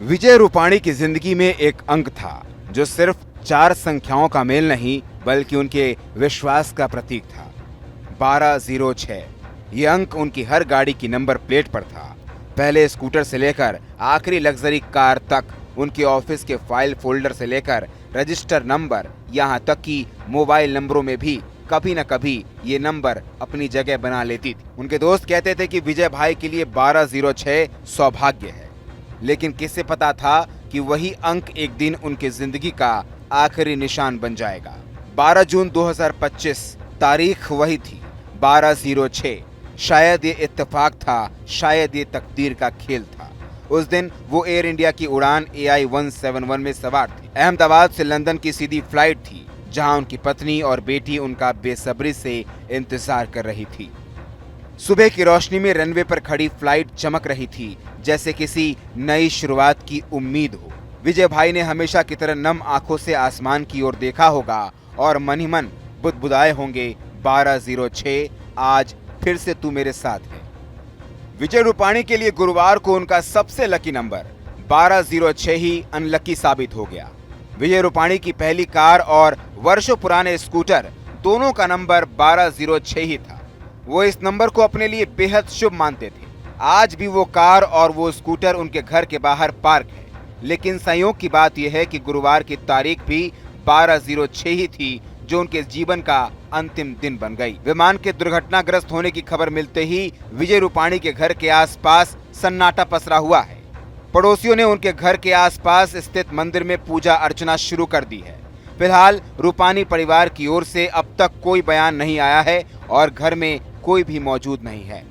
विजय रूपाणी की जिंदगी में एक अंक था जो सिर्फ 4 संख्याओं का मेल नहीं बल्कि उनके विश्वास का प्रतीक था। 1206 ये अंक उनकी हर गाड़ी की नंबर प्लेट पर था। पहले स्कूटर से लेकर आखिरी लग्जरी कार तक, उनके ऑफिस के फाइल फोल्डर से लेकर रजिस्टर नंबर, यहाँ तक कि मोबाइल नंबरों में भी कभी न कभी ये नंबर अपनी जगह बना लेती थी। उनके दोस्त कहते थे कि विजय भाई के लिए 1206 सौभाग्य है, लेकिन किसे पता था कि वही अंक एक दिन उनकी जिंदगी का आखिरी निशान बन जाएगा। 12 जून 2025 तारीख वही थी, 1206। शायद ये इत्तेफाक था, शायद ये तकदीर का खेल था। उस दिन वो एयर इंडिया की उड़ान AI 171 में सवार थे। अहमदाबाद से लंदन की सीधी फ्लाइट थी, जहां उनकी पत्नी और बेटी उनका बेसब्री से इंतजार कर रही थी। सुबह की रोशनी में रनवे पर खड़ी फ्लाइट चमक रही थी, जैसे किसी नई शुरुआत की उम्मीद हो। विजय भाई ने हमेशा की तरह नम आंखों से आसमान की ओर देखा होगा और मन ही मन बुदबुदाए होंगे, 1206 आज फिर से तू मेरे साथ है। विजय रूपाणी के लिए गुरुवार को उनका सबसे लकी नंबर 1206 ही अनलकी साबित हो गया। विजय रूपाणी की पहली कार और वर्षों पुराने स्कूटर दोनों का नंबर 1206 ही था। वो इस नंबर को अपने लिए बेहद शुभ मानते थे। आज भी वो कार और वो स्कूटर उनके घर के बाहर पार्क है, लेकिन संयोग की बात यह है कि गुरुवार की तारीख भी 1206 ही थी, जो उनके जीवन का अंतिम दिन बन गई। विमान के दुर्घटनाग्रस्त होने की खबर मिलते ही विजय रूपाणी के घर के आसपास सन्नाटा पसरा हुआ है। पड़ोसियों ने उनके घर के आसपास स्थित मंदिर में पूजा अर्चना शुरू कर दी है। फिलहाल रूपाणी परिवार की ओर से अब तक कोई बयान नहीं आया है और घर में कोई भी मौजूद नहीं है।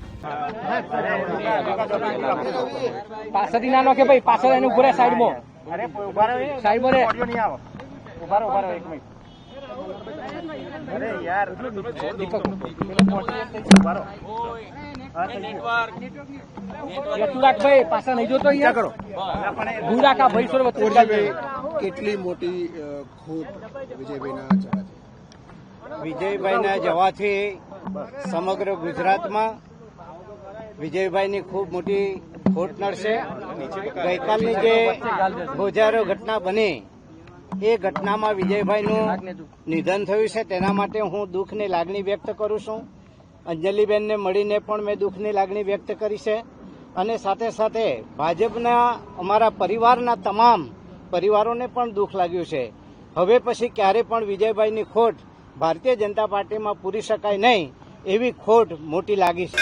કેટલી મોટી ખોટ વિજયભાઈના જવાથી વિજયભાઈના જવાથી સમગ્ર ગુજરાતમાં વિજયભાઈની ખૂબ મોટી ખોટ નડશે। ગઈકાલની જે ગોજારો ઘટના બની એ ઘટનામાં વિજયભાઈનું નિધન થયું છે, તેના માટે હું દુઃખની લાગણી વ્યક્ત કરું છું। અંજલિબેનને મળીને પણ મેં દુઃખની લાગણી વ્યક્ત કરી છે અને સાથે સાથે ભાજપના અમારા પરિવારના તમામ પરિવારોને પણ દુઃખ લાગ્યું છે। હવે પછી ક્યારે પણ વિજયભાઈની ખોટ ભારતીય જનતા પાર્ટીમાં પૂરી શકાય નહીં એવી ખોટ મોટી લાગી છે।